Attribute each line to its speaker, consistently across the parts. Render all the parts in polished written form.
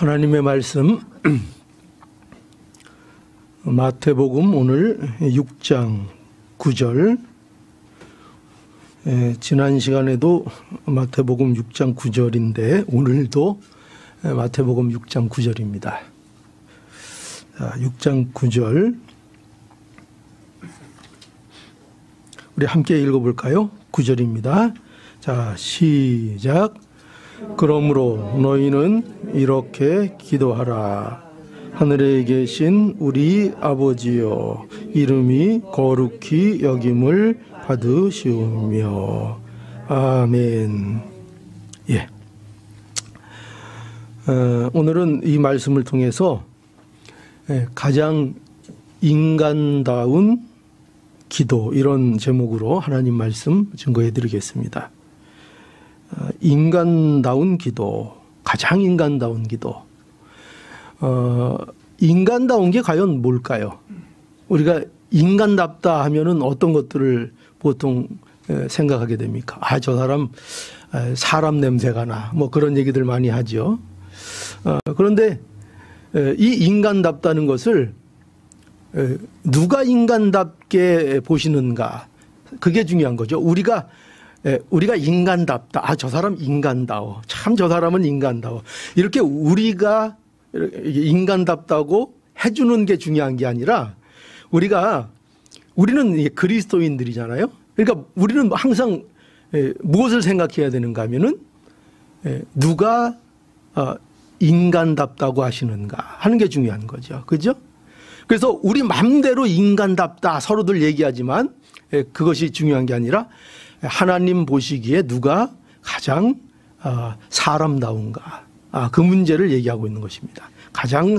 Speaker 1: 하나님의 말씀 마태복음 오늘 6장 9절. 지난 시간에도 마태복음 6장 9절인데 오늘도 마태복음 6장 9절입니다. 6장 9절 우리 함께 읽어볼까요? 9절입니다. 자, 시작. 그러므로 너희는 이렇게 기도하라. 하늘에 계신 우리 아버지여, 이름이 거룩히 여김을 받으시오며. 아멘. 예. 오늘은 이 말씀을 통해서 가장 인간다운 기도, 이런 제목으로 하나님 말씀 증거해 드리겠습니다. 인간다운 기도, 가장 인간다운 기도. 인간다운 게 과연 뭘까요? 우리가 인간답다 하면은 어떤 것들을 보통 생각하게 됩니까? 아, 저 사람 냄새가 나. 뭐 그런 얘기들 많이 하죠. 그런데 이 인간답다는 것을 누가 인간답게 보시는가, 그게 중요한 거죠. 우리가 인간답다. 아, 저 사람 인간다워. 참 저 사람은 인간다워. 이렇게 우리가 인간답다고 해주는 게 중요한 게 아니라, 우리는 그리스도인들이잖아요. 그러니까 우리는 항상 무엇을 생각해야 되는가 하면은 누가 인간답다고 하시는가 하는 게 중요한 거죠. 그죠? 그래서 우리 마음대로 인간답다 서로들 얘기하지만 그것이 중요한 게 아니라 하나님 보시기에 누가 가장 사람다운가, 그 문제를 얘기하고 있는 것입니다. 가장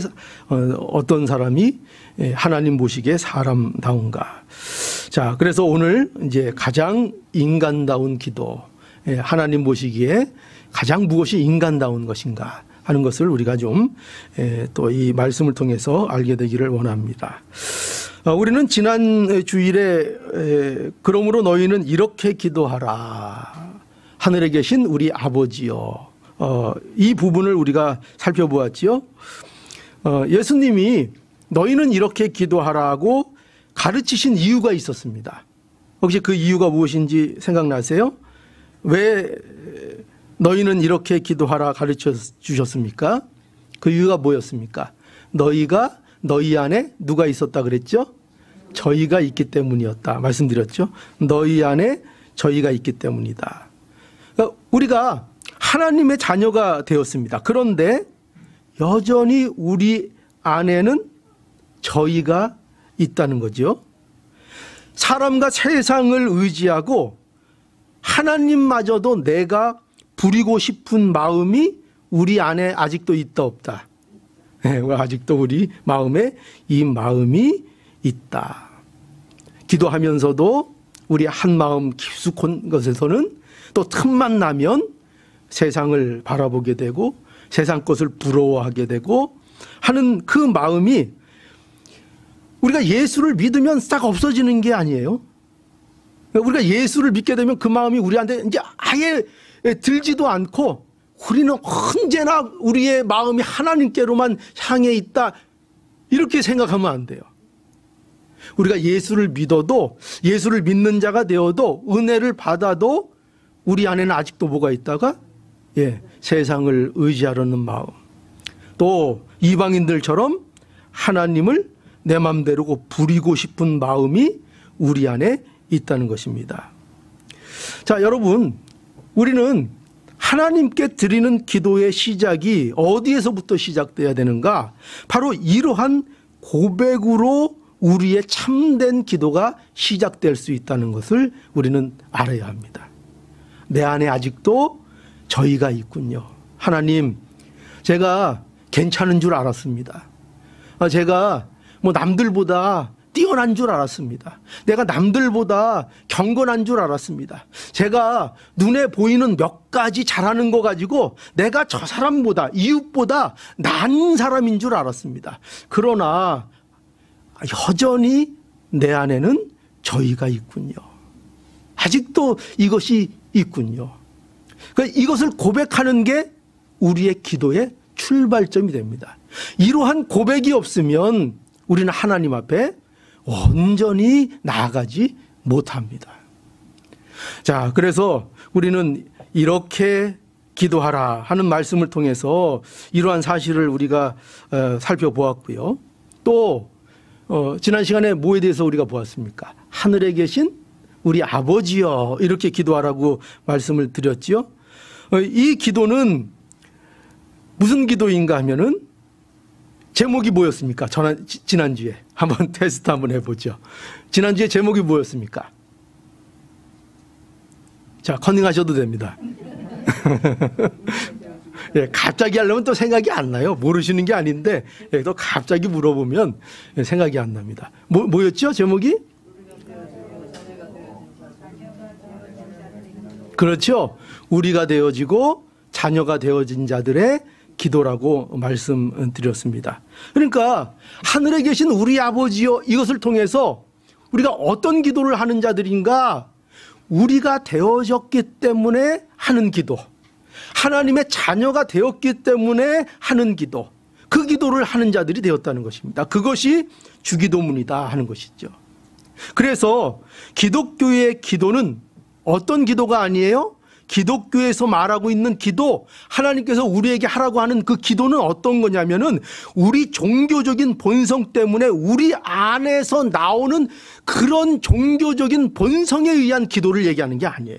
Speaker 1: 어떤 사람이 하나님 보시기에 사람다운가. 자, 그래서 오늘 이제 가장 인간다운 기도, 하나님 보시기에 가장 무엇이 인간다운 것인가 하는 것을 우리가 좀 또 이 말씀을 통해서 알게 되기를 원합니다. 우리는 지난 주일에 그러므로 너희는 이렇게 기도하라. 하늘에 계신 우리 아버지여. 이 부분을 우리가 살펴보았지요. 예수님이 너희는 이렇게 기도하라고 가르치신 이유가 있었습니다. 혹시 그 이유가 무엇인지 생각나세요? 왜 너희는 이렇게 기도하라 가르쳐 주셨습니까? 그 이유가 뭐였습니까? 너희 안에 누가 있었다 그랬죠? 저희가 있기 때문이었다 말씀드렸죠. 너희 안에 저희가 있기 때문이다. 우리가 하나님의 자녀가 되었습니다. 그런데 여전히 우리 안에는 저희가 있다는 거죠. 사람과 세상을 의지하고 하나님마저도 내가 부리고 싶은 마음이 우리 안에 아직도 있다 없다. 아직도 우리 마음에 이 마음이 있다. 기도하면서도 우리 한 마음 깊숙한 것에서는 또 틈만 나면 세상을 바라보게 되고 세상 것을 부러워하게 되고 하는 그 마음이 우리가 예수를 믿으면 싹 없어지는 게 아니에요. 우리가 예수를 믿게 되면 그 마음이 우리한테 이제 아예 들지도 않고 우리는 언제나 우리의 마음이 하나님께로만 향해 있다, 이렇게 생각하면 안 돼요. 우리가 예수를 믿어도, 예수를 믿는 자가 되어도, 은혜를 받아도 우리 안에는 아직도 뭐가 있다가 세상을 의지하려는 마음, 또 이방인들처럼 하나님을 내 마음대로 부리고 싶은 마음이 우리 안에 있다는 것입니다. 자, 여러분, 우리는 하나님께 드리는 기도의 시작이 어디에서부터 시작돼야 되는가? 바로 이러한 고백으로 우리의 참된 기도가 시작될 수 있다는 것을 우리는 알아야 합니다. 내 안에 아직도 저희가 있군요. 하나님, 제가 괜찮은 줄 알았습니다. 제가 뭐 남들보다 뛰어난 줄 알았습니다. 내가 남들보다 경건한 줄 알았습니다. 제가 눈에 보이는 몇 가지 잘하는 거 가지고 내가 저 사람보다, 이웃보다 나은 사람인 줄 알았습니다. 그러나 여전히 내 안에는 저희가 있군요. 아직도 이것이 있군요. 그러니까 이것을 고백하는 게 우리의 기도의 출발점이 됩니다. 이러한 고백이 없으면 우리는 하나님 앞에 온전히 나아가지 못합니다. 자, 그래서 우리는 이렇게 기도하라 하는 말씀을 통해서 이러한 사실을 우리가 살펴보았고요. 또 지난 시간에 뭐에 대해서 우리가 보았습니까? 하늘에 계신 우리 아버지여, 이렇게 기도하라고 말씀을 드렸지요. 이 기도는 무슨 기도인가 하면은 제목이 뭐였습니까? 지난주에 한번 테스트 한번 해보죠. 지난주에 제목이 뭐였습니까? 자, 컨닝하셔도 됩니다. 예, 갑자기 하려면 또 생각이 안 나요. 모르시는 게 아닌데 또 갑자기 물어보면 생각이 안 납니다. 뭐였죠? 제목이? 그렇죠. 우리가 되어지고 자녀가 되어진 자들의 기도라고 말씀드렸습니다. 그러니까 하늘에 계신 우리 아버지여, 이것을 통해서 우리가 어떤 기도를 하는 자들인가? 우리가 되어졌기 때문에 하는 기도, 하나님의 자녀가 되었기 때문에 하는 기도, 그 기도를 하는 자들이 되었다는 것입니다. 그것이 주기도문이다 하는 것이죠. 그래서 기독교의 기도는 어떤 기도가 아니에요? 기독교에서 말하고 있는 기도, 하나님께서 우리에게 하라고 하는 그 기도는 어떤 거냐면은 우리 종교적인 본성 때문에 우리 안에서 나오는 그런 종교적인 본성에 의한 기도를 얘기하는 게 아니에요.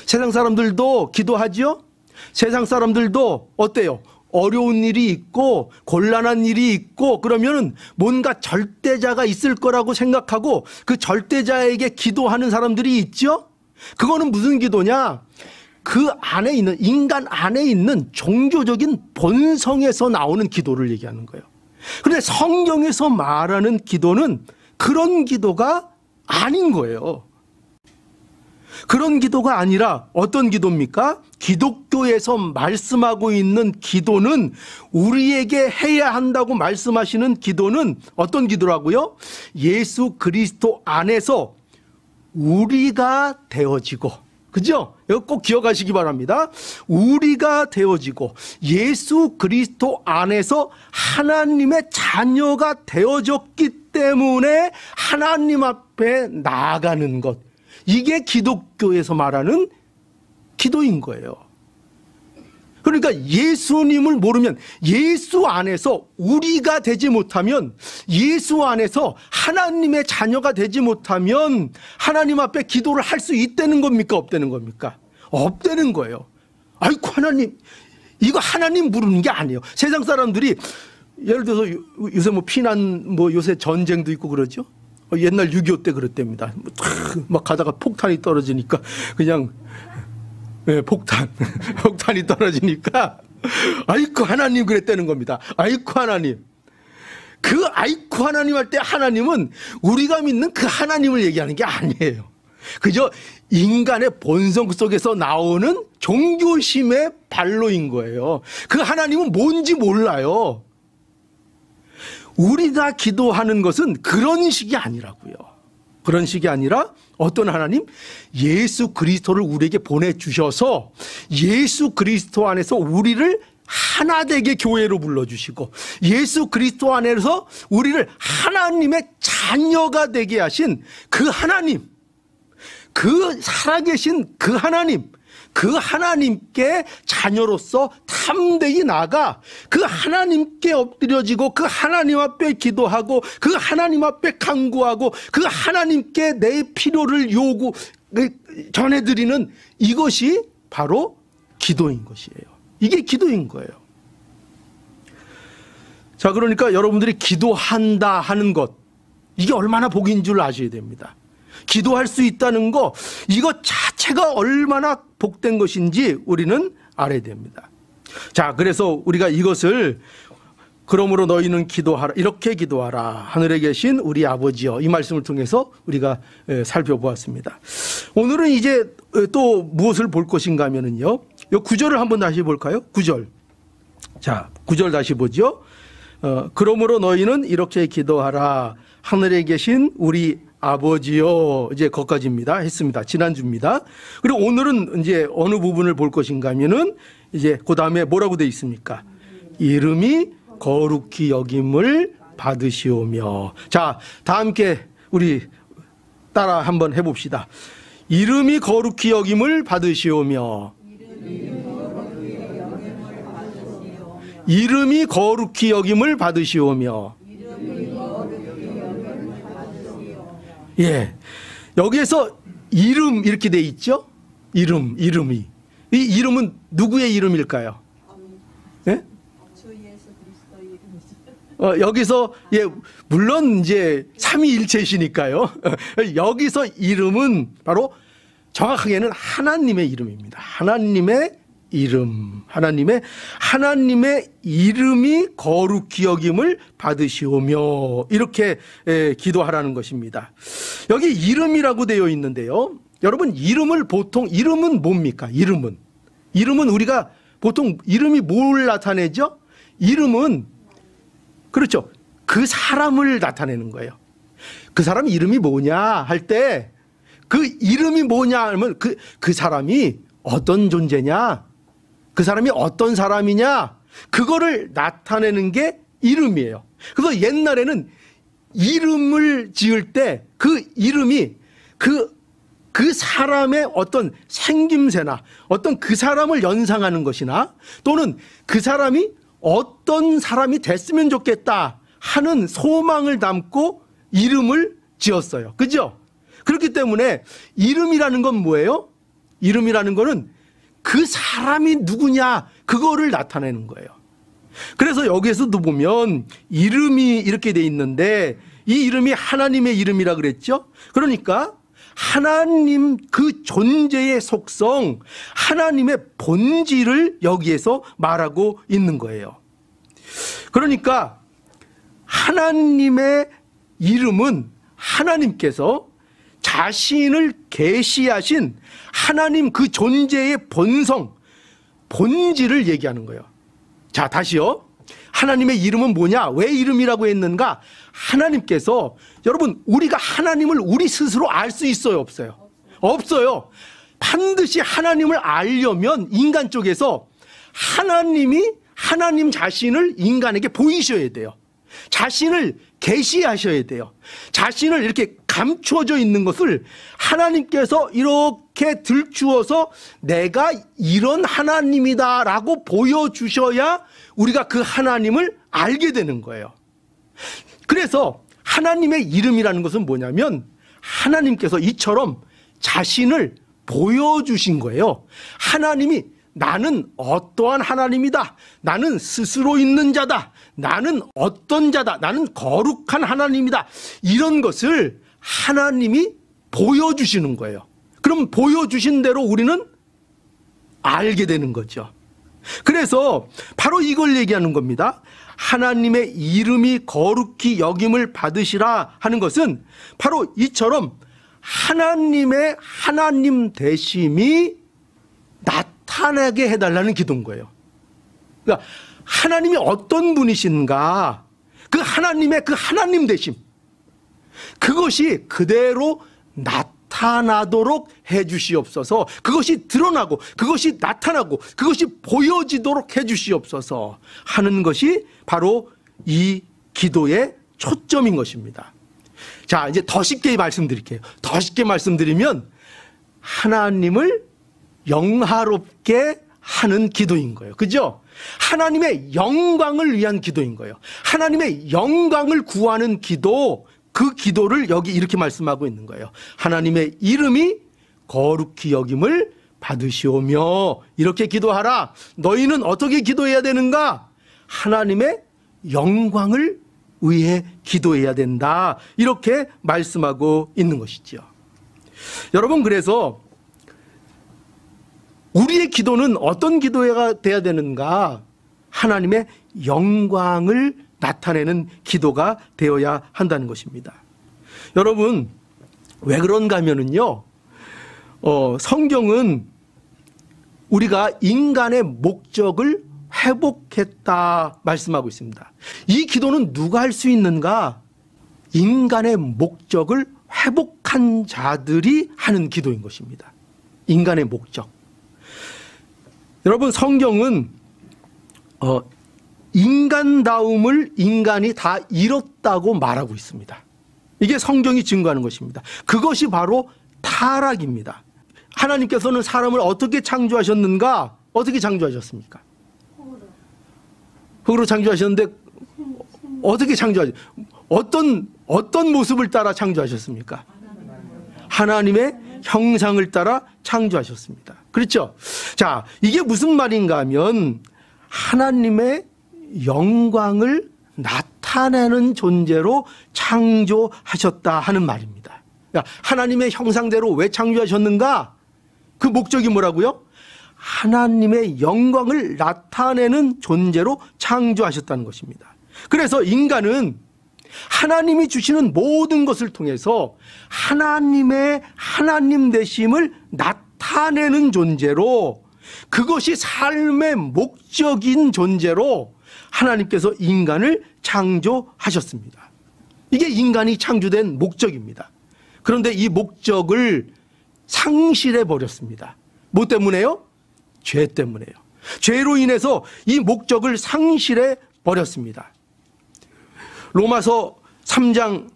Speaker 1: 세상 사람들도 기도하지요? 세상 사람들도 어때요? 어려운 일이 있고 곤란한 일이 있고 그러면은 뭔가 절대자가 있을 거라고 생각하고 그 절대자에게 기도하는 사람들이 있죠? 그거는 무슨 기도냐? 그 안에 있는, 인간 안에 있는 종교적인 본성에서 나오는 기도를 얘기하는 거예요. 그런데 성경에서 말하는 기도는 그런 기도가 아닌 거예요. 그런 기도가 아니라 어떤 기도입니까? 기독교에서 말씀하고 있는 기도는, 우리에게 해야 한다고 말씀하시는 기도는 어떤 기도라고요? 예수 그리스도 안에서 우리가 되어지고, 그죠? 이거 꼭 기억하시기 바랍니다. 우리가 되어지고 예수 그리스도 안에서 하나님의 자녀가 되어졌기 때문에 하나님 앞에 나아가는 것, 이게 기독교에서 말하는 기도인 거예요. 그러니까 예수님을 모르면, 예수 안에서 우리가 되지 못하면, 예수 안에서 하나님의 자녀가 되지 못하면 하나님 앞에 기도를 할 수 있다는 겁니까? 없다는 겁니까? 없다는 거예요. 아이고 하나님, 이거 하나님 부르는 게 아니에요. 세상 사람들이 예를 들어서 요새 뭐 피난, 뭐 요새 전쟁도 있고 그러죠. 옛날 6.25 때 그랬답니다. 막 가다가 폭탄이 떨어지니까 그냥, 네, 폭탄이 떨어지니까 아이쿠 하나님 그랬다는 겁니다. 아이쿠 하나님. 그 아이쿠 하나님 할 때 하나님은 우리가 믿는 그 하나님을 얘기하는 게 아니에요. 그저 인간의 본성 속에서 나오는 종교심의 발로인 거예요. 그 하나님은 뭔지 몰라요. 우리가 기도하는 것은 그런 식이 아니라고요. 그런 식이 아니라 어떤 하나님? 예수 그리스도를 우리에게 보내주셔서 예수 그리스도 안에서 우리를 하나 되게 교회로 불러주시고 예수 그리스도 안에서 우리를 하나님의 자녀가 되게 하신 그 하나님, 그 살아계신 그 하나님, 그 하나님께 자녀로서 탐대히 나가 그 하나님께 엎드려지고 그 하나님 앞에 기도하고 그 하나님 앞에 간구하고 그 하나님께 내 필요를 전해드리는, 이것이 바로 기도인 것이에요. 이게 기도인 거예요. 자, 그러니까 여러분들이 기도한다 하는 것, 이게 얼마나 복인 줄 아셔야 됩니다. 기도할 수 있다는 거, 이것 자체가 얼마나 복된 것인지 우리는 알아야 됩니다. 자, 그래서 우리가 이것을, 그러므로 너희는 기도하라, 이렇게 기도하라, 하늘에 계신 우리 아버지여, 이 말씀을 통해서 우리가 살펴보았습니다. 오늘은 이제 또 무엇을 볼 것인가 하면은요, 이 9절을 한번 다시 볼까요? 9절. 자, 9절 다시 보죠. 그러므로 너희는 이렇게 기도하라, 하늘에 계신 우리 아버지요, 이제 거기까지입니다. 했습니다. 지난주입니다. 그리고 오늘은 이제 어느 부분을 볼 것인가 하면은 이제 그 다음에 뭐라고 되어 있습니까? 이름이 거룩히 여김을 받으시오며. 자, 다 함께 우리 따라 한번 해봅시다. 이름이 거룩히 여김을 받으시오며. 이름이 거룩히 여김을 받으시오며. 예, 여기에서 이름 이렇게 돼 있죠? 이름이. 이 이름은 누구의 이름일까요? 예? 여기서, 예, 물론 이제 삼위일체시니까요. 여기서 이름은 바로 정확하게는 하나님의 이름입니다. 하나님의 이름. 하나님의 이름이 거룩히 여김을 받으시오며. 이렇게 기도하라는 것입니다. 여기 이름이라고 되어 있는데요. 여러분, 이름은 뭡니까? 이름은 우리가 보통 이름이 뭘 나타내죠? 이름은, 그렇죠, 그 사람을 나타내는 거예요. 그 사람 이름이 뭐냐 할 때, 그 이름이 뭐냐 하면 그 사람이 어떤 존재냐, 그 사람이 어떤 사람이냐, 그거를 나타내는 게 이름이에요. 그래서 옛날에는 이름을 지을 때 그 이름이 그 사람의 어떤 생김새나 어떤 그 사람을 연상하는 것이나 또는 그 사람이 어떤 사람이 됐으면 좋겠다 하는 소망을 담고 이름을 지었어요. 그죠? 그렇기 때문에 이름이라는 건 뭐예요? 이름이라는 거는 그 사람이 누구냐, 그거를 나타내는 거예요. 그래서 여기에서도 보면 이름이 이렇게 돼 있는데 이 이름이 하나님의 이름이라 그랬죠? 그러니까 하나님 그 존재의 속성, 하나님의 본질을 여기에서 말하고 있는 거예요. 그러니까 하나님의 이름은 하나님께서 자신을 계시하신 하나님 그 존재의 본질을 얘기하는 거예요. 자, 다시요. 하나님의 이름은 뭐냐? 왜 이름이라고 했는가? 하나님께서, 여러분, 우리가 하나님을 우리 스스로 알 수 있어요? 없어요? 없어요. 반드시 하나님을 알려면 인간 쪽에서 하나님 자신을 인간에게 보이셔야 돼요. 자신을 계시하셔야 돼요. 자신을 이렇게 감추어져 있는 것을 하나님께서 이렇게 들추어서 내가 이런 하나님이다라고 보여주셔야 우리가 그 하나님을 알게 되는 거예요. 그래서 하나님의 이름이라는 것은 뭐냐면 하나님께서 이처럼 자신을 보여주신 거예요. 하나님이 나는 어떠한 하나님이다. 나는 스스로 있는 자다. 나는 어떤 자다. 나는 거룩한 하나님이다. 이런 것을 하나님이 보여주시는 거예요. 그럼 보여주신 대로 우리는 알게 되는 거죠. 그래서 바로 이걸 얘기하는 겁니다. 하나님의 이름이 거룩히 여김을 받으시라 하는 것은 바로 이처럼 하나님의 하나님 되심이 나타나게 해달라는 기도인 거예요. 그러니까 하나님이 어떤 분이신가, 그 하나님의 그 하나님 되심, 그것이 그대로 나타나도록 해주시옵소서. 그것이 드러나고 그것이 나타나고 그것이 보여지도록 해주시옵소서 하는 것이 바로 이 기도의 초점인 것입니다. 자, 이제 더 쉽게 말씀드릴게요. 더 쉽게 말씀드리면 하나님을 영화롭게 하는 기도인 거예요. 그죠? 하나님의 영광을 위한 기도인 거예요. 하나님의 영광을 구하는 기도, 그 기도를 여기 이렇게 말씀하고 있는 거예요. 하나님의 이름이 거룩히 여김을 받으시오며 이렇게 기도하라. 너희는 어떻게 기도해야 되는가? 하나님의 영광을 위해 기도해야 된다. 이렇게 말씀하고 있는 것이죠. 여러분, 그래서 우리의 기도는 어떤 기도가 돼야 되는가? 하나님의 영광을 나타내는 기도가 되어야 한다는 것입니다. 여러분, 왜 그런가 하면은요, 성경은 우리가 인간의 목적을 회복했다 말씀하고 있습니다. 이 기도는 누가 할 수 있는가? 인간의 목적을 회복한 자들이 하는 기도인 것입니다. 인간의 목적. 여러분, 성경은 인간다움을 인간이 다 잃었다고 말하고 있습니다. 이게 성경이 증거하는 것입니다. 그것이 바로 타락입니다. 하나님께서는 사람을 어떻게 창조하셨는가? 어떻게 창조하셨습니까? 흙으로 창조하셨는데 어떻게 어떤 모습을 따라 창조하셨습니까? 하나님의 형상을 따라 창조하셨습니다. 그렇죠? 자, 이게 무슨 말인가 하면 하나님의 영광을 나타내는 존재로 창조하셨다 하는 말입니다. 하나님의 형상대로 왜 창조하셨는가? 그 목적이 뭐라고요? 하나님의 영광을 나타내는 존재로 창조하셨다는 것입니다. 그래서 인간은 하나님이 주시는 모든 것을 통해서 하나님의 하나님 되심을 나타내는 존재로, 그것이 삶의 목적인 존재로 하나님께서 인간을 창조하셨습니다. 이게 인간이 창조된 목적입니다. 그런데 이 목적을 상실해 버렸습니다. 뭐 때문에요? 죄 때문에요. 죄로 인해서 이 목적을 상실해 버렸습니다. 로마서 3장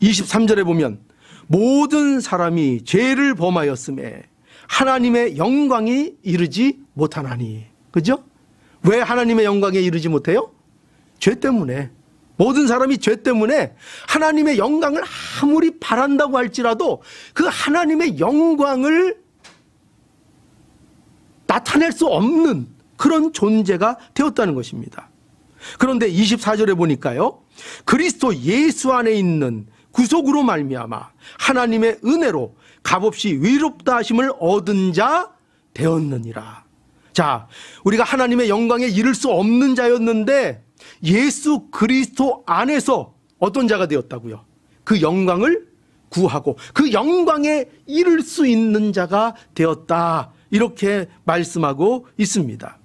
Speaker 1: 23절에 보면 모든 사람이 죄를 범하였음에 하나님의 영광이 이르지 못하나니. 그죠? 왜 하나님의 영광에 이르지 못해요? 죄 때문에. 모든 사람이 죄 때문에 하나님의 영광을 아무리 바란다고 할지라도 그 하나님의 영광을 나타낼 수 없는 그런 존재가 되었다는 것입니다. 그런데 24절에 보니까요, 그리스도 예수 안에 있는 구속으로 말미암아 하나님의 은혜로 값없이 위롭다 하심을 얻은 자 되었느니라. 자, 우리가 하나님의 영광에 이를 수 없는 자였는데 예수 그리스도 안에서 어떤 자가 되었다고요? 그 영광을 구하고 그 영광에 이를 수 있는 자가 되었다, 이렇게 말씀하고 있습니다.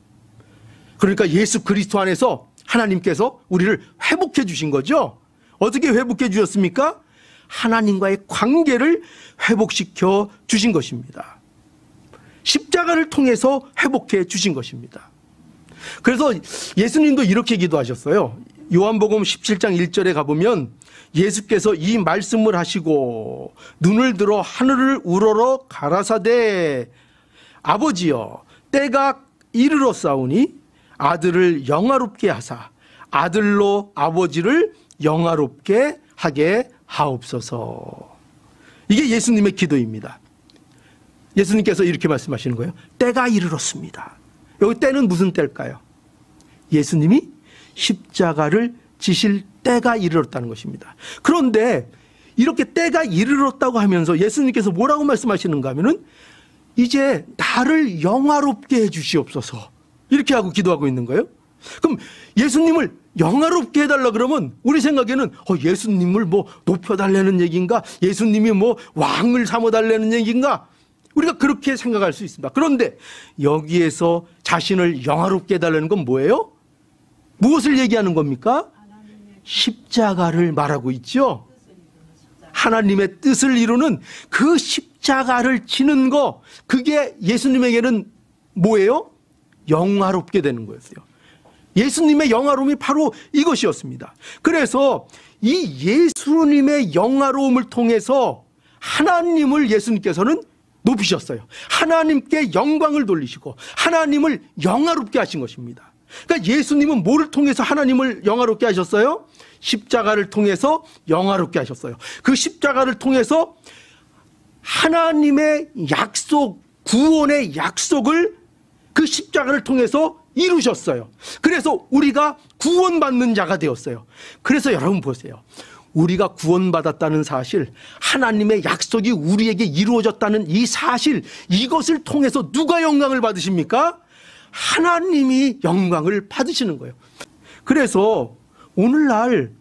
Speaker 1: 그러니까 예수 그리스도 안에서 하나님께서 우리를 회복해 주신 거죠. 어떻게 회복해 주셨습니까? 하나님과의 관계를 회복시켜 주신 것입니다. 십자가를 통해서 회복해 주신 것입니다. 그래서 예수님도 이렇게 기도하셨어요. 요한복음 17장 1절에 가보면 예수께서 이 말씀을 하시고 눈을 들어 하늘을 우러러 가라사대 아버지여 때가 이르렀사오니 아들을 영화롭게 하사 아들로 아버지를 영화롭게 하게 하옵소서. 이게 예수님의 기도입니다. 예수님께서 이렇게 말씀하시는 거예요. 때가 이르렀습니다. 여기 때는 무슨 때일까요? 예수님이 십자가를 지실 때가 이르렀다는 것입니다. 그런데 이렇게 때가 이르렀다고 하면서 예수님께서 뭐라고 말씀하시는가 하면은 이제 나를 영화롭게 해 주시옵소서, 이렇게 하고 기도하고 있는 거예요. 그럼 예수님을 영화롭게 해달라 그러면 우리 생각에는 예수님을 뭐 높여달라는 얘기인가, 예수님이 뭐 왕을 삼아달라는 얘기인가, 우리가 그렇게 생각할 수 있습니다. 그런데 여기에서 자신을 영화롭게 해달라는 건 뭐예요? 무엇을 얘기하는 겁니까? 십자가를 말하고 있죠. 하나님의 뜻을 이루는 그 십자가를 지는 거, 그게 예수님에게는 뭐예요? 영화롭게 되는 거였어요. 예수님의 영화로움이 바로 이것이었습니다. 그래서 이 예수님의 영화로움을 통해서 하나님을 예수님께서는 높이셨어요. 하나님께 영광을 돌리시고 하나님을 영화롭게 하신 것입니다. 그러니까 예수님은 뭐를 통해서 하나님을 영화롭게 하셨어요? 십자가를 통해서 영화롭게 하셨어요. 그 십자가를 통해서 하나님의 약속, 구원의 약속을 그 십자가를 통해서 이루셨어요. 그래서 우리가 구원받는 자가 되었어요. 그래서 여러분 보세요. 우리가 구원받았다는 사실, 하나님의 약속이 우리에게 이루어졌다는 이 사실, 이것을 통해서 누가 영광을 받으십니까? 하나님이 영광을 받으시는 거예요. 그래서 오늘날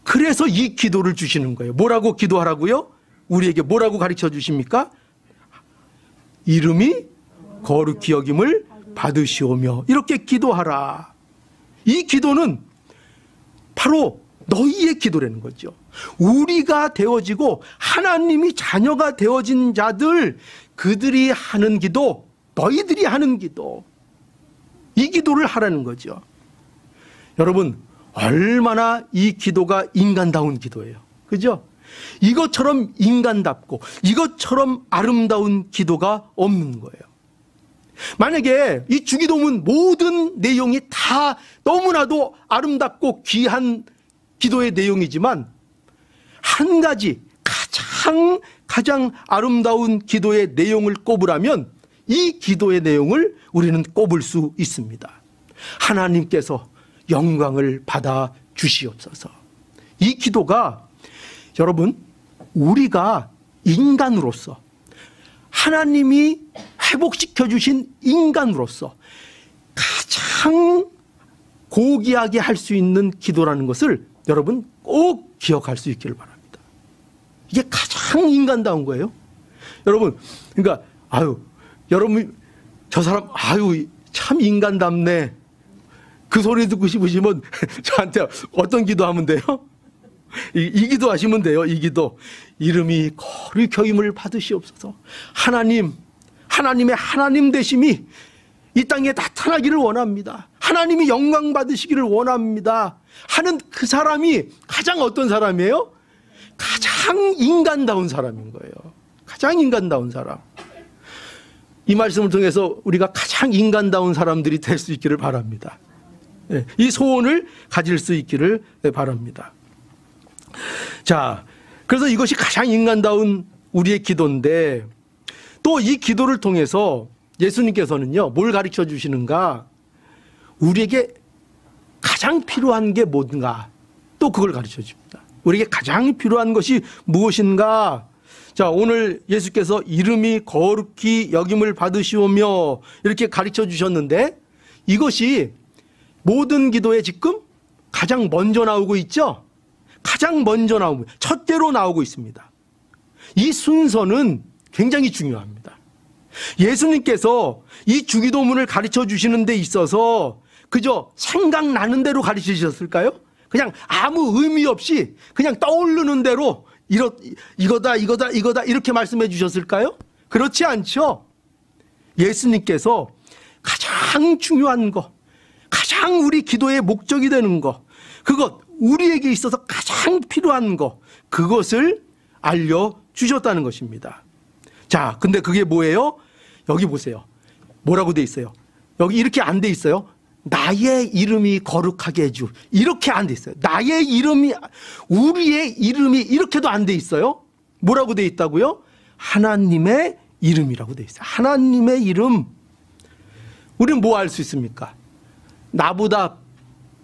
Speaker 1: 그래서 이 기도를 주시는 거예요. 뭐라고 기도하라고요? 우리에게 뭐라고 가르쳐 주십니까? 이름이 거룩히 여김을 받으시오며 이렇게 기도하라. 이 기도는 바로 너희의 기도라는 거죠. 우리가 되어지고 하나님이 자녀가 되어진 자들, 그들이 하는 기도, 너희들이 하는 기도, 이 기도를 하라는 거죠. 여러분, 얼마나 이 기도가 인간다운 기도예요. 그죠? 이것처럼 인간답고 이것처럼 아름다운 기도가 없는 거예요. 만약에 이 주기도문 모든 내용이 다 너무나도 아름답고 귀한 기도의 내용이지만 한 가지 가장 아름다운 기도의 내용을 꼽으라면 이 기도의 내용을 우리는 꼽을 수 있습니다. 하나님께서 영광을 받아 주시옵소서. 이 기도가 여러분, 우리가 인간으로서 하나님이 회복시켜 주신 인간으로서 가장 고귀하게 할 수 있는 기도라는 것을 여러분 꼭 기억할 수 있기를 바랍니다. 이게 가장 인간다운 거예요. 여러분, 그러니까 여러분 저 사람 참 인간답네, 그 소리 듣고 싶으시면 저한테 어떤 기도하면 돼요? 이 기도 하시면 돼요. 이 기도. 이름이 거룩히 여김을 받으시옵소서. 하나님의 하나님 되심이 이 땅에 나타나기를 원합니다. 하나님이 영광 받으시기를 원합니다 하는 그 사람이 가장 어떤 사람이에요? 가장 인간다운 사람인 거예요. 가장 인간다운 사람. 이 말씀을 통해서 우리가 가장 인간다운 사람들이 될 수 있기를 바랍니다. 이 소원을 가질 수 있기를 바랍니다. 자, 그래서 이것이 가장 인간다운 우리의 기도인데, 또 이 기도를 통해서 예수님께서는요, 뭘 가르쳐 주시는가? 우리에게 가장 필요한 게 뭔가? 또 그걸 가르쳐 줍니다. 우리에게 가장 필요한 것이 무엇인가? 자, 오늘 예수께서 이름이 거룩히 여김을 받으시오며 이렇게 가르쳐 주셨는데, 이것이 모든 기도에 지금 가장 먼저 나오고 있죠? 가장 먼저 나오고, 첫째로 나오고 있습니다. 이 순서는 굉장히 중요합니다. 예수님께서 이 주기도문을 가르쳐 주시는 데 있어서 그저 생각나는 대로 가르쳐 주셨을까요? 그냥 아무 의미 없이 그냥 떠오르는 대로 이거다 이렇게 말씀해 주셨을까요? 그렇지 않죠. 예수님께서 가장 중요한 거, 가장 우리 기도의 목적이 되는 거, 그것, 우리에게 있어서 가장 필요한 거, 그것을 알려주셨다는 것입니다. 자, 근데 그게 뭐예요? 여기 보세요. 뭐라고 돼 있어요? 여기 이렇게 안 돼 있어요? 나의 이름이 거룩하게 해주. 이렇게 안 돼 있어요. 나의 이름이, 우리의 이름이 이렇게도 안 돼 있어요. 뭐라고 돼 있다고요? 하나님의 이름이라고 돼 있어요. 하나님의 이름. 우리는 뭐 알 수 있습니까?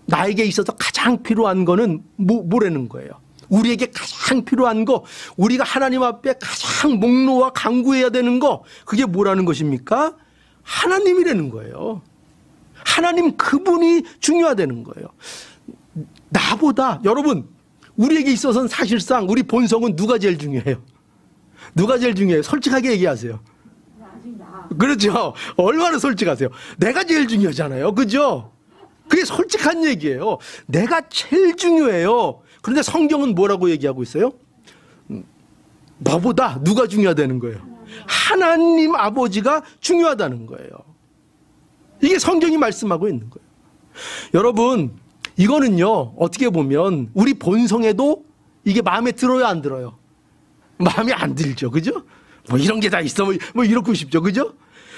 Speaker 1: 나에게 있어서 가장 필요한 거는 뭐라는 거예요? 우리에게 가장 필요한 거, 우리가 하나님 앞에 가장 목놓아 간구해야 되는 거, 그게 뭐라는 것입니까? 하나님이라는 거예요. 하나님 그분이 중요하다는 거예요. 나보다, 여러분, 우리에게 있어서는 사실상 우리 본성은 누가 제일 중요해요? 누가 제일 중요해요? 솔직하게 얘기하세요. 그렇죠. 얼마나 솔직하세요. 내가 제일 중요하잖아요. 그죠? 그게 솔직한 얘기예요. 내가 제일 중요해요. 그런데 성경은 뭐라고 얘기하고 있어요? 너보다 누가 중요하다는 거예요? 하나님 아버지가 중요하다는 거예요. 이게 성경이 말씀하고 있는 거예요. 여러분, 이거는요, 어떻게 보면 우리 본성에도 이게 마음에 들어요, 안 들어요? 마음에 안 들죠. 그죠? 뭐 이런 게 다 있어. 뭐 이러고 싶죠. 그죠?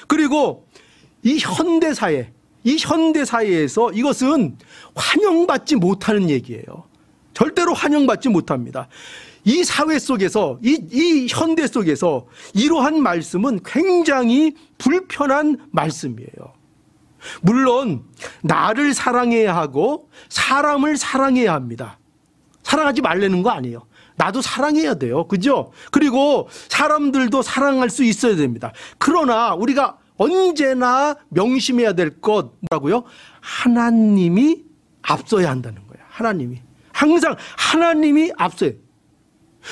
Speaker 1: 그리고 이 현대사회에서 이것은 환영받지 못하는 얘기예요. 절대로 환영받지 못합니다. 이 사회 속에서, 이 현대 속에서 이러한 말씀은 굉장히 불편한 말씀이에요. 물론 나를 사랑해야 하고 사람을 사랑해야 합니다. 사랑하지 말라는 거 아니에요. 나도 사랑해야 돼요. 그죠? 그리고 사람들도 사랑할 수 있어야 됩니다. 그러나 우리가 언제나 명심해야 될 것 뭐라고요? 하나님이 앞서야 한다는 거예요. 하나님이. 항상 하나님이 앞서요.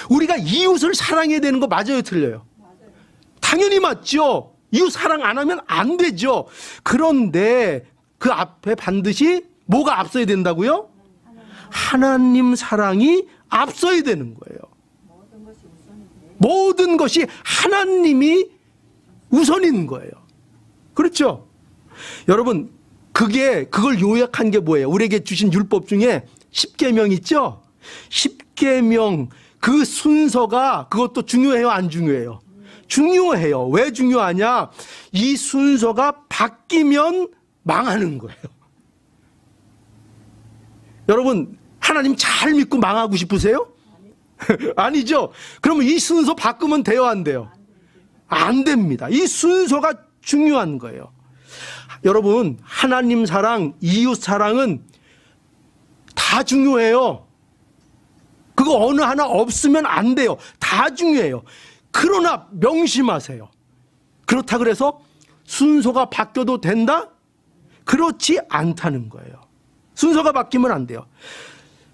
Speaker 1: 우리가 이웃을 사랑해야 되는 거 맞아요, 틀려요? 당연히 맞죠. 이웃 사랑 안 하면 안 되죠. 그런데 그 앞에 반드시 뭐가 앞서야 된다고요? 하나님 사랑이 앞서야 되는 거예요. 모든 것이 하나님이 우선인 거예요. 그렇죠? 여러분, 그걸 요약한 게 뭐예요? 우리에게 주신 율법 중에 10계명 있죠? 10계명 그 순서가 그것도 중요해요, 안 중요해요? 중요해요. 왜 중요하냐? 이 순서가 바뀌면 망하는 거예요. 여러분, 하나님 잘 믿고 망하고 싶으세요? 아니죠? 그러면 이 순서 바꾸면 돼요, 안 돼요? 안 됩니다. 이 순서가 중요한 거예요. 여러분, 하나님 사랑, 이웃 사랑은 다 중요해요. 그거 어느 하나 없으면 안 돼요. 다 중요해요. 그러나 명심하세요. 그렇다 그래서 순서가 바뀌어도 된다? 그렇지 않다는 거예요. 순서가 바뀌면 안 돼요.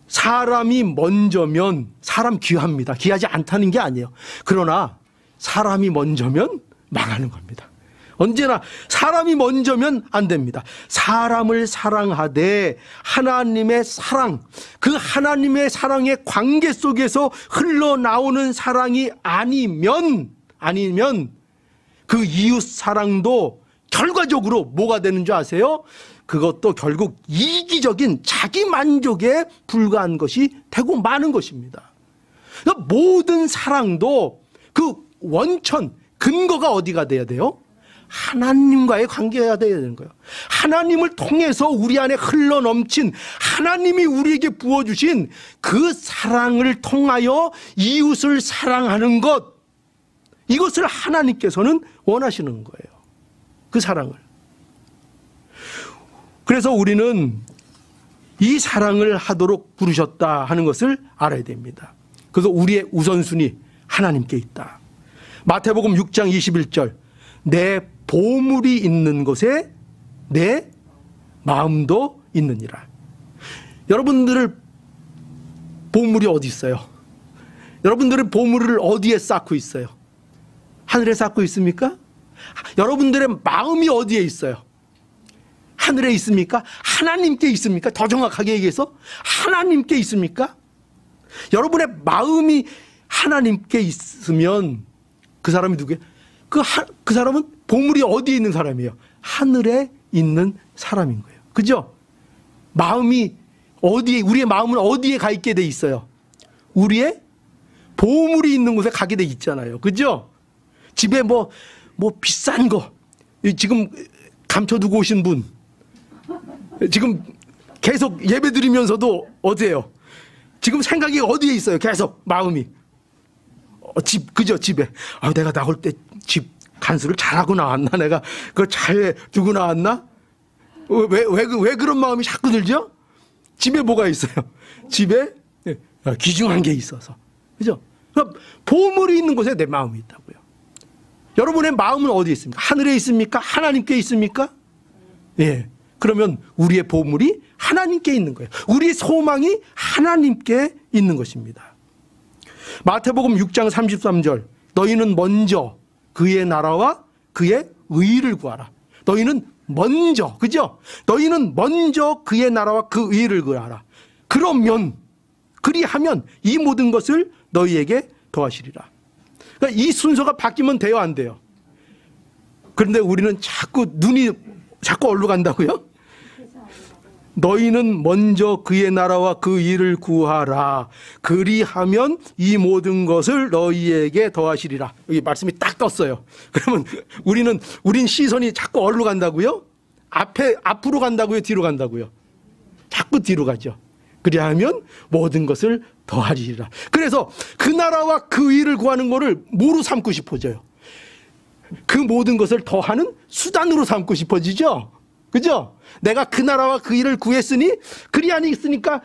Speaker 1: 사람이 먼저면 사람 귀합니다. 귀하지 않다는 게 아니에요. 그러나 사람이 먼저면 망하는 겁니다. 언제나 사람이 먼저면 안 됩니다. 사람을 사랑하되 하나님의 사랑, 그 하나님의 사랑의 관계 속에서 흘러나오는 사랑이 아니면 그 이웃 사랑도 결과적으로 뭐가 되는 줄 아세요? 그것도 결국 이기적인 자기 만족에 불과한 것이 되고 마는 것입니다. 그러니까 모든 사랑도 그 원천, 근거가 어디가 돼야 돼요? 하나님과의 관계가 되어야 되는 거예요. 하나님을 통해서 우리 안에 흘러넘친 하나님이 우리에게 부어주신 그 사랑을 통하여 이웃을 사랑하는 것, 이것을 하나님께서는 원하시는 거예요. 그 사랑을. 그래서 우리는 이 사랑을 하도록 부르셨다 하는 것을 알아야 됩니다. 그래서 우리의 우선순위 하나님께 있다. 마태복음 6장 21절, 내 보물이 있는 곳에 내 마음도 있느니라. 여러분들의 보물이 어디 있어요? 여러분들의 보물을 어디에 쌓고 있어요? 하늘에 쌓고 있습니까? 여러분들의 마음이 어디에 있어요? 하늘에 있습니까? 하나님께 있습니까? 더 정확하게 얘기해서 하나님께 있습니까? 여러분의 마음이 하나님께 있으면 그 사람이 누구예요? 그 사람은 보물이 어디에 있는 사람이에요? 하늘에 있는 사람인 거예요. 그죠? 마음이 어디에, 우리의 마음은 어디에 가 있게 돼 있어요? 우리의 보물이 있는 곳에 가게 돼 있잖아요. 그죠? 집에 뭐 비싼 거 지금 감춰두고 오신 분 지금 계속 예배 드리면서도 어때요? 지금 생각이 어디에 있어요? 계속 마음이 그죠? 집에 내가 나올 때 집 간수를 잘하고 나왔나? 내가 그거 잘 두고 나왔나? 왜 그런 마음이 자꾸 들죠? 집에 뭐가 있어요? 집에 귀중한 게 있어서. 그죠? 그러니까 보물이 있는 곳에 내 마음이 있다고요. 여러분의 마음은 어디에 있습니까? 하늘에 있습니까? 하나님께 있습니까? 예. 그러면 우리의 보물이 하나님께 있는 거예요. 우리의 소망이 하나님께 있는 것입니다. 마태복음 6장 33절, 너희는 먼저 그의 나라와 그의 의를 구하라. 너희는 먼저, 그죠? 너희는 먼저 그의 나라와 그 의를 구하라. 그리하면 이 모든 것을 너희에게 더하시리라. 그러니까 이 순서가 바뀌면 돼요, 안 돼요? 그런데 우리는 눈이 자꾸 어디로 간다고요? 너희는 먼저 그의 나라와 그 일을 구하라. 그리하면 이 모든 것을 너희에게 더하시리라. 여기 말씀이 딱 떴어요. 그러면 우린 시선이 자꾸 어디로 간다고요? 앞으로 간다고요? 뒤로 간다고요? 자꾸 뒤로 가죠. 그리하면 모든 것을 더하리라. 그래서 그 나라와 그 일을 구하는 거를 뭐로 삼고 싶어져요? 그 모든 것을 더하는 수단으로 삼고 싶어지죠? 그죠? 내가 그 나라와 그 일을 구했으니 그리 안에 있으니까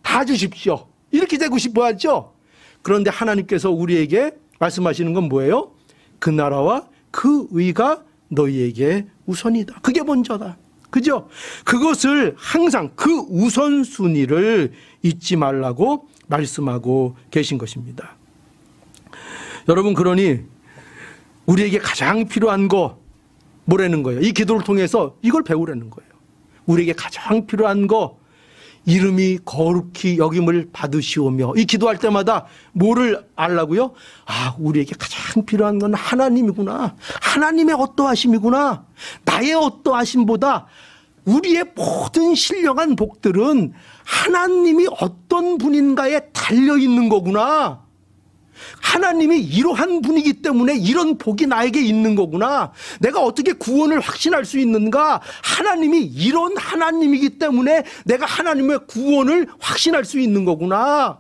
Speaker 1: 다 주십시오. 이렇게 되고 싶어 하죠? 그런데 하나님께서 우리에게 말씀하시는 건 뭐예요? 그 나라와 그 의가 너희에게 우선이다. 그게 먼저다. 그죠? 그것을 항상 그 우선순위를 잊지 말라고 말씀하고 계신 것입니다. 여러분, 그러니 우리에게 가장 필요한 거 뭐라는 거예요? 이 기도를 통해서 이걸 배우라는 거예요. 우리에게 가장 필요한 거, 이름이 거룩히 여김을 받으시오며. 이 기도할 때마다 뭐를 알라고요? 우리에게 가장 필요한 건 하나님이구나. 하나님의 어떠하심이구나. 나의 어떠하심보다 우리의 모든 신령한 복들은 하나님이 어떤 분인가에 달려있는 거구나. 하나님이 이러한 분이기 때문에 이런 복이 나에게 있는 거구나. 내가 어떻게 구원을 확신할 수 있는가? 하나님이 이런 하나님이기 때문에 내가 하나님의 구원을 확신할 수 있는 거구나.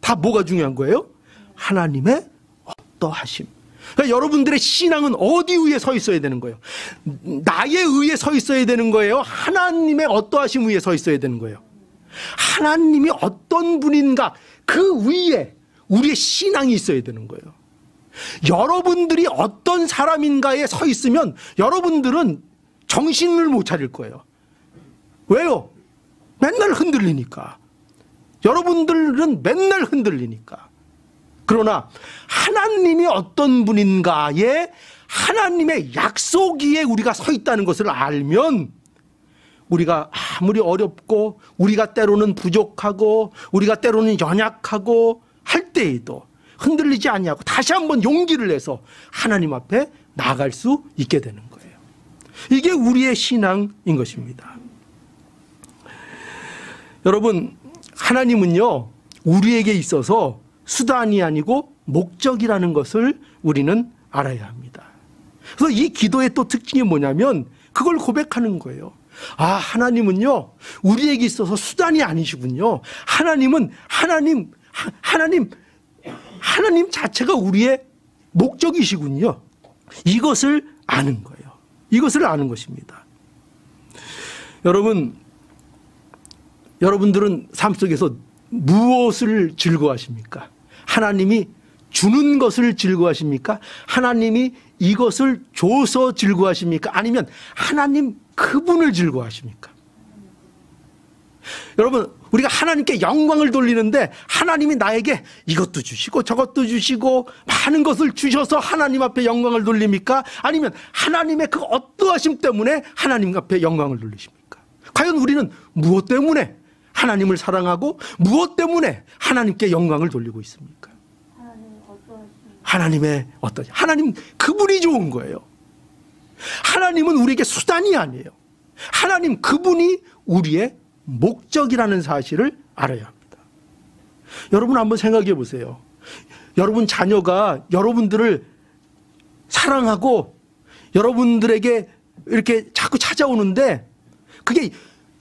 Speaker 1: 다 뭐가 중요한 거예요? 하나님의 어떠하심. 그러니까 여러분들의 신앙은 어디 위에 서 있어야 되는 거예요? 나의 의에 서 있어야 되는 거예요? 하나님의 어떠하심 위에 서 있어야 되는 거예요? 하나님이 어떤 분인가 그 위에 우리의 신앙이 있어야 되는 거예요. 여러분들이 어떤 사람인가에 서 있으면 여러분들은 정신을 못 차릴 거예요. 왜요? 맨날 흔들리니까. 여러분들은 맨날 흔들리니까. 그러나 하나님이 어떤 분인가에 하나님의 약속 위에 우리가 서 있다는 것을 알면 우리가 아무리 어렵고 우리가 때로는 부족하고 우리가 때로는 연약하고 할 때에도 흔들리지 아니하고 다시 한번 용기를 내서 하나님 앞에 나아갈 수 있게 되는 거예요. 이게 우리의 신앙인 것입니다. 여러분, 하나님은요 우리에게 있어서 수단이 아니고 목적이라는 것을 우리는 알아야 합니다. 그래서 이 기도의 또 특징이 뭐냐면 그걸 고백하는 거예요. 아, 하나님은요 우리에게 있어서 수단이 아니시군요. 하나님은 하나님 자체가 우리의 목적이시군요. 이것을 아는 거예요. 이것을 아는 것입니다. 여러분들은 삶 속에서 무엇을 즐거워하십니까? 하나님이 주는 것을 즐거워하십니까? 하나님이 이것을 줘서 즐거워하십니까? 아니면 하나님 그분을 즐거워하십니까? 여러분, 우리가 하나님께 영광을 돌리는데 하나님이 나에게 이것도 주시고 저것도 주시고 많은 것을 주셔서 하나님 앞에 영광을 돌립니까? 아니면 하나님의 그 어떠하심 때문에 하나님 앞에 영광을 돌리십니까? 과연 우리는 무엇 때문에 하나님을 사랑하고 무엇 때문에 하나님께 영광을 돌리고 있습니까? 하나님의 어떠하심. 하나님 그분이 좋은 거예요. 하나님은 우리에게 수단이 아니에요. 하나님 그분이 우리의 목적이라는 사실을 알아야 합니다. 여러분 한번 생각해 보세요. 여러분 자녀가 여러분들을 사랑하고 여러분들에게 이렇게 자꾸 찾아오는데 그게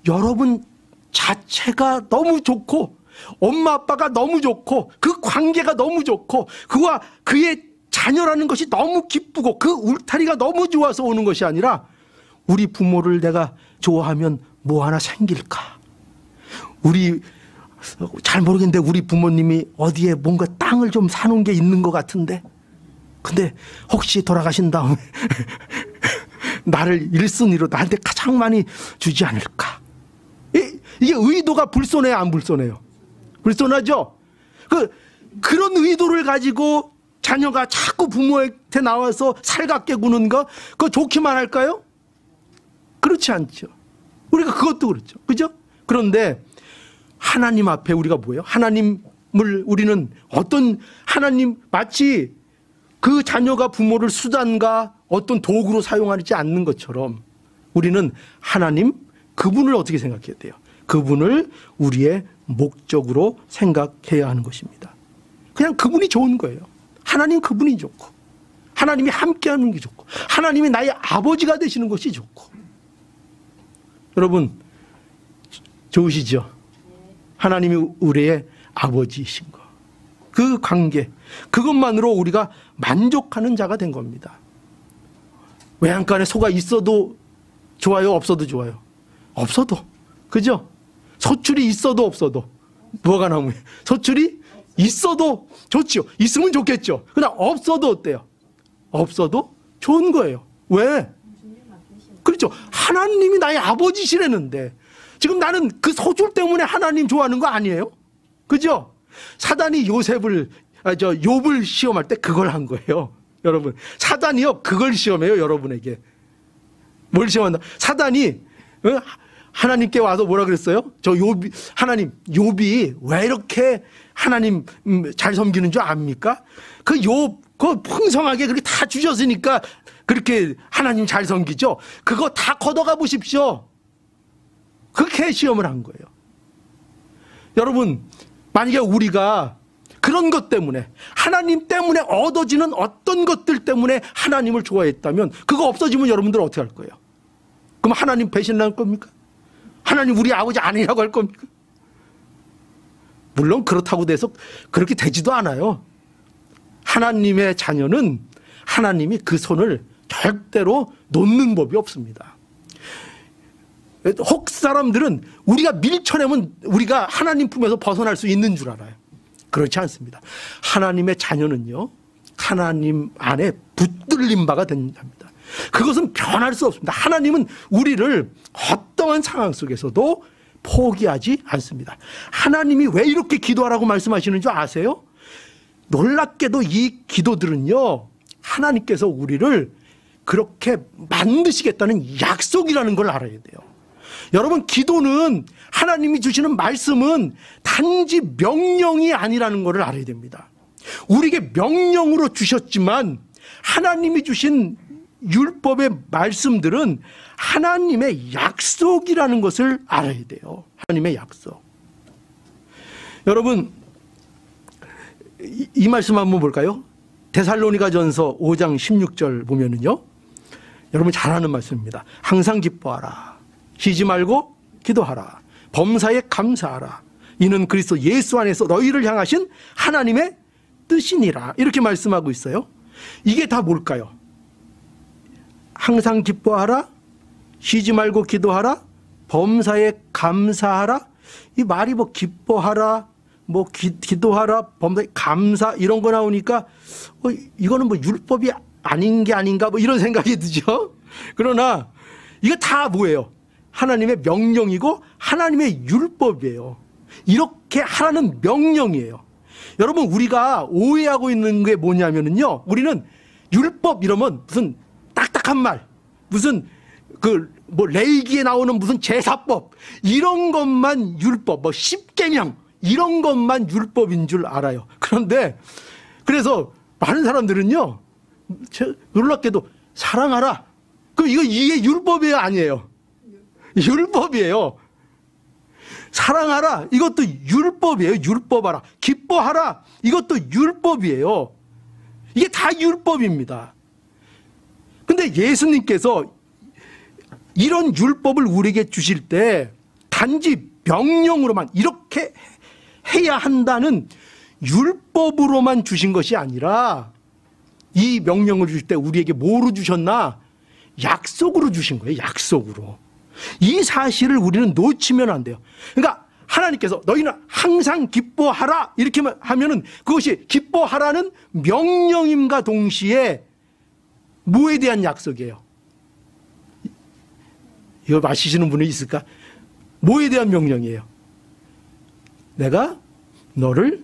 Speaker 1: 여러분 자체가 너무 좋고 엄마 아빠가 너무 좋고 그 관계가 너무 좋고 그와 그의 자녀라는 것이 너무 기쁘고 그 울타리가 너무 좋아서 오는 것이 아니라 우리 부모를 내가 좋아하면 뭐 하나 생길까? 우리 잘 모르겠는데 우리 부모님이 어디에 뭔가 땅을 좀 사놓은 게 있는 것 같은데 근데 혹시 돌아가신 다음에 나를 1순위로 나한테 가장 많이 주지 않을까? 이게 의도가 불손해요, 안 불손해요? 불손하죠? 그런 의도를 가지고 자녀가 자꾸 부모한테 나와서 살갑게 구는 거 그거 좋기만 할까요? 그렇지 않죠. 우리가 그것도 그렇죠. 그죠? 그런데 하나님 앞에 우리가 뭐예요? 하나님을 우리는 어떤 하나님 마치 그 자녀가 부모를 수단과 어떤 도구로 사용하지 않는 것처럼 우리는 하나님 그분을 어떻게 생각해야 돼요? 그분을 우리의 목적으로 생각해야 하는 것입니다. 그냥 그분이 좋은 거예요. 하나님 그분이 좋고 하나님이 함께하는 게 좋고 하나님이 나의 아버지가 되시는 것이 좋고 여러분 좋으시죠? 하나님이 우리의 아버지이신 거. 그 관계 그것만으로 우리가 만족하는 자가 된 겁니다. 외양간에 소가 있어도 좋아요? 없어도 좋아요? 없어도. 그죠? 소출이 있어도 없어도 뭐가 나무예요? 소출이 있어도 좋지요. 있으면 좋겠죠. 그러나 없어도 어때요? 없어도 좋은 거예요. 왜? 그렇죠. 하나님이 나의 아버지시라는데 지금 나는 그 소출 때문에 하나님 좋아하는 거 아니에요? 그죠? 사단이 욥을 시험할 때 그걸 한 거예요. 여러분, 사단이요 그걸 시험해요. 여러분에게 뭘 시험한다? 사단이 하나님께 와서 뭐라 그랬어요? 욥이 왜 이렇게 하나님 잘 섬기는 줄 압니까? 그 풍성하게 그렇게 다 주셨으니까 그렇게 하나님 잘 섬기죠. 그거 다 걷어가 보십시오. 그렇게 시험을 한 거예요. 여러분, 만약에 우리가 그런 것 때문에, 하나님 때문에 얻어지는 어떤 것들 때문에 하나님을 좋아했다면 그거 없어지면 여러분들 어떻게 할 거예요? 그럼 하나님 배신할 겁니까? 하나님 우리 아버지 아니라고 할 겁니까? 물론 그렇다고 돼서 그렇게 되지도 않아요. 하나님의 자녀는 하나님이 그 손을 절대로 놓는 법이 없습니다. 혹 사람들은 우리가 밀쳐내면 우리가 하나님 품에서 벗어날 수 있는 줄 알아요. 그렇지 않습니다. 하나님의 자녀는요, 하나님 안에 붙들린 바가 됩니다. 그것은 변할 수 없습니다. 하나님은 우리를 어떠한 상황 속에서도 포기하지 않습니다. 하나님이 왜 이렇게 기도하라고 말씀하시는 줄 아세요? 놀랍게도 이 기도들은요, 하나님께서 우리를 그렇게 만드시겠다는 약속이라는 걸 알아야 돼요. 여러분, 기도는, 하나님이 주시는 말씀은 단지 명령이 아니라는 것을 알아야 됩니다. 우리에게 명령으로 주셨지만 하나님이 주신 율법의 말씀들은 하나님의 약속이라는 것을 알아야 돼요. 하나님의 약속. 여러분, 이 말씀 한번 볼까요? 데살로니가전서 5장 16절 보면은요, 여러분 잘 아는 말씀입니다. 항상 기뻐하라, 쉬지 말고 기도하라, 범사에 감사하라, 이는 그리스도 예수 안에서 너희를 향하신 하나님의 뜻이니라. 이렇게 말씀하고 있어요. 이게 다 뭘까요? 항상 기뻐하라, 쉬지 말고 기도하라, 범사에 감사하라. 이 말이 뭐 기뻐하라, 뭐 기도하라, 범사에 감사, 이런 거 나오니까 이거는 뭐 율법이 아닌 게 아닌가 뭐 이런 생각이 들죠. 그러나 이거 다 뭐예요? 하나님의 명령이고 하나님의 율법이에요. 이렇게 하라는 명령이에요. 여러분, 우리가 오해하고 있는 게 뭐냐면요, 우리는 율법 이러면 무슨 딱딱한 말, 무슨 뭐 레위기에 나오는 무슨 제사법, 이런 것만 율법, 뭐 십계명 이런 것만 율법인 줄 알아요. 그런데 그래서 많은 사람들은요, 놀랍게도 사랑하라, 이게 율법이 아니에요. 율법이에요. 사랑하라, 이것도 율법이에요. 율법하라. 기뻐하라, 이것도 율법이에요. 이게 다 율법입니다. 근데 예수님께서 이런 율법을 우리에게 주실 때 단지 명령으로만 이렇게 해야 한다는 율법으로만 주신 것이 아니라, 이 명령을 주실 때 우리에게 뭐로 주셨나? 약속으로 주신 거예요. 약속으로. 이 사실을 우리는 놓치면 안 돼요. 그러니까 하나님께서 너희는 항상 기뻐하라 이렇게 하면은 그것이 기뻐하라는 명령임과 동시에 뭐에 대한 약속이에요? 이거 마시시는 분이 있을까? 뭐에 대한 명령이에요? 내가 너를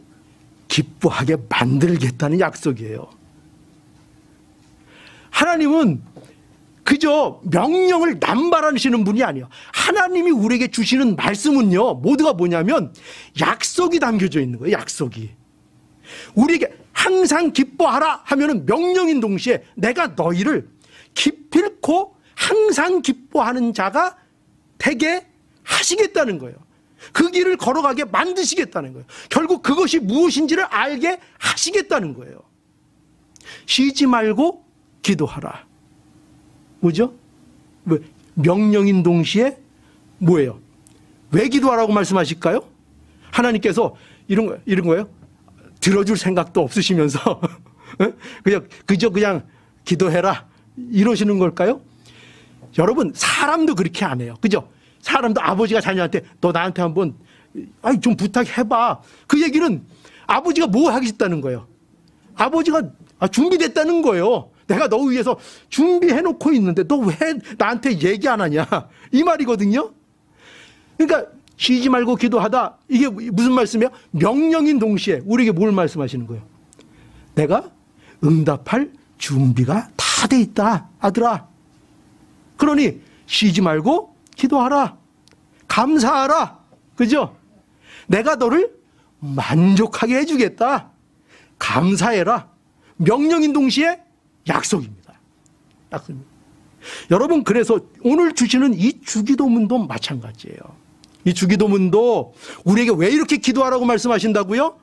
Speaker 1: 기뻐하게 만들겠다는 약속이에요. 하나님은 그저 명령을 남발하시는 분이 아니에요. 하나님이 우리에게 주시는 말씀은요, 모두가 뭐냐면 약속이 담겨져 있는 거예요. 약속이. 우리에게 항상 기뻐하라 하면은 명령인 동시에 내가 너희를 기필코 항상 기뻐하는 자가 되게 하시겠다는 거예요. 그 길을 걸어가게 만드시겠다는 거예요. 결국 그것이 무엇인지를 알게 하시겠다는 거예요. 쉬지 말고 기도하라. 뭐죠? 명령인 동시에 뭐예요? 왜 기도하라고 말씀하실까요? 하나님께서 이런 거예요? 들어줄 생각도 없으시면서 그냥 기도해라 이러시는 걸까요? 여러분, 사람도 그렇게 안 해요. 그죠? 사람도 아버지가 자녀한테 너 나한테 한번 좀 부탁해봐. 그 얘기는 아버지가 뭐 하겠다는 거예요? 아버지가 준비됐다는 거예요. 내가 너 위해서 준비해놓고 있는데 너 왜 나한테 얘기 안 하냐, 이 말이거든요. 그러니까 쉬지 말고 기도하다, 이게 무슨 말씀이에요? 명령인 동시에 우리에게 뭘 말씀하시는 거예요? 내가 응답할 준비가 다 돼 있다, 아들아. 그러니 쉬지 말고 기도하라, 감사하라, 그죠? 내가 너를 만족하게 해주겠다, 감사해라. 명령인 동시에 약속입니다. 약속입니다. 여러분, 그래서 오늘 주시는 이 주기도문도 마찬가지예요. 이 주기도문도 우리에게 왜 이렇게 기도하라고 말씀하신다고요?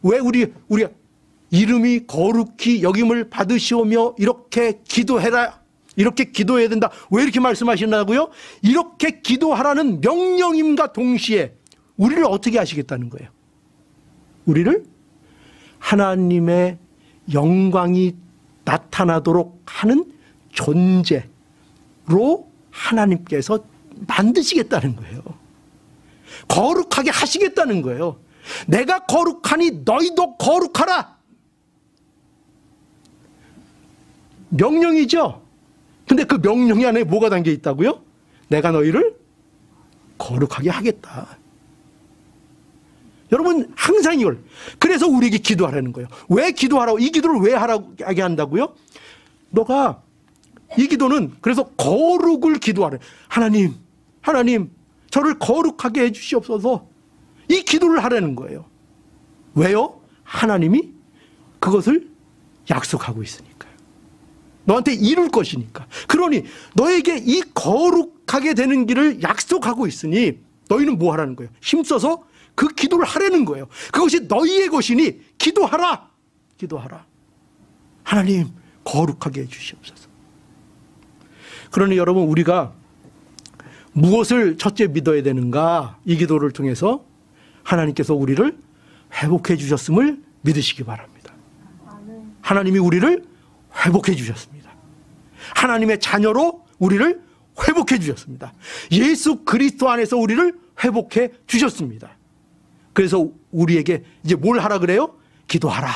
Speaker 1: 왜 우리 이름이 거룩히 여김을 받으시오며 이렇게 기도해라, 이렇게 기도해야 된다, 왜 이렇게 말씀하신다고요? 이렇게 기도하라는 명령임과 동시에 우리를 어떻게 하시겠다는 거예요? 우리를 하나님의 영광이 나타나도록 하는 존재로 하나님께서 만드시겠다는 거예요. 거룩하게 하시겠다는 거예요. 내가 거룩하니 너희도 거룩하라. 명령이죠. 근데 그 명령이 안에 뭐가 담겨 있다고요? 내가 너희를 거룩하게 하겠다. 여러분 항상 이걸, 그래서 우리에게 기도하라는 거예요. 왜 기도하라고, 이 기도를 왜 하게 한다고요? 너가 이 기도는 그래서 거룩을 기도하래. 하나님 저를 거룩하게 해주시옵소서. 이 기도를 하라는 거예요. 왜요? 하나님이 그것을 약속하고 있으니까요. 너한테 이룰 것이니까. 그러니 너에게 이 거룩하게 되는 길을 약속하고 있으니 너희는 뭐 하라는 거예요? 힘써서 그 기도를 하라는 거예요. 그것이 너희의 것이니 기도하라. 하나님 거룩하게 해주시옵소서. 그러니 여러분 우리가 무엇을 첫째 믿어야 되는가? 이 기도를 통해서 하나님께서 우리를 회복해 주셨음을 믿으시기 바랍니다. 하나님이 우리를 회복해 주셨습니다. 하나님의 자녀로 우리를 회복해 주셨습니다. 예수 그리스도 안에서 우리를 회복해 주셨습니다. 그래서 우리에게 이제 뭘 하라 그래요? 기도하라.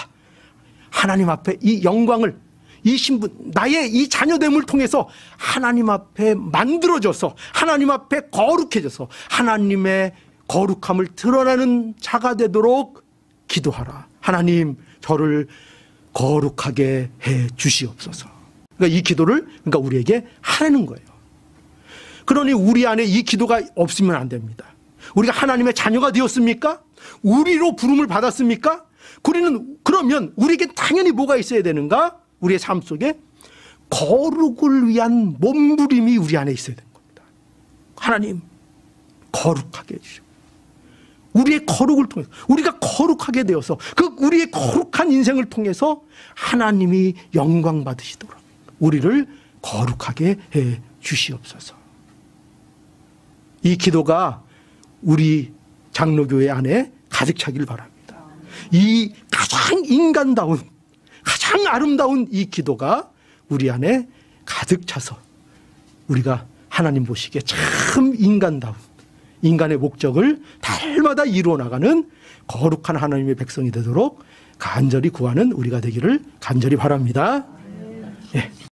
Speaker 1: 하나님 앞에 이 영광을, 이 신분, 나의 이 자녀됨을 통해서 하나님 앞에 만들어져서 하나님 앞에 거룩해져서 하나님의 거룩함을 드러나는 자가 되도록 기도하라. 하나님 저를 거룩하게 해 주시옵소서. 그러니까 이 기도를 우리에게 하라는 거예요. 그러니 우리 안에 이 기도가 없으면 안 됩니다. 우리가 하나님의 자녀가 되었습니까? 우리로 부름을 받았습니까? 그러면 우리에게 당연히 뭐가 있어야 되는가? 우리의 삶 속에 거룩을 위한 몸부림이 우리 안에 있어야 되는 겁니다. 하나님 거룩하게 해주시고 우리의 거룩을 통해서 우리가 거룩하게 되어서 그 우리의 거룩한 인생을 통해서 하나님이 영광 받으시도록 우리를 거룩하게 해 주시옵소서. 이 기도가 우리 장로교회 안에 가득 차기를 바랍니다. 이 가장 인간다운, 가장 아름다운 이 기도가 우리 안에 가득 차서 우리가 하나님 보시기에 참 인간다운, 인간의 목적을 달마다 이루어 나가는 거룩한 하나님의 백성이 되도록 간절히 구하는 우리가 되기를 간절히 바랍니다.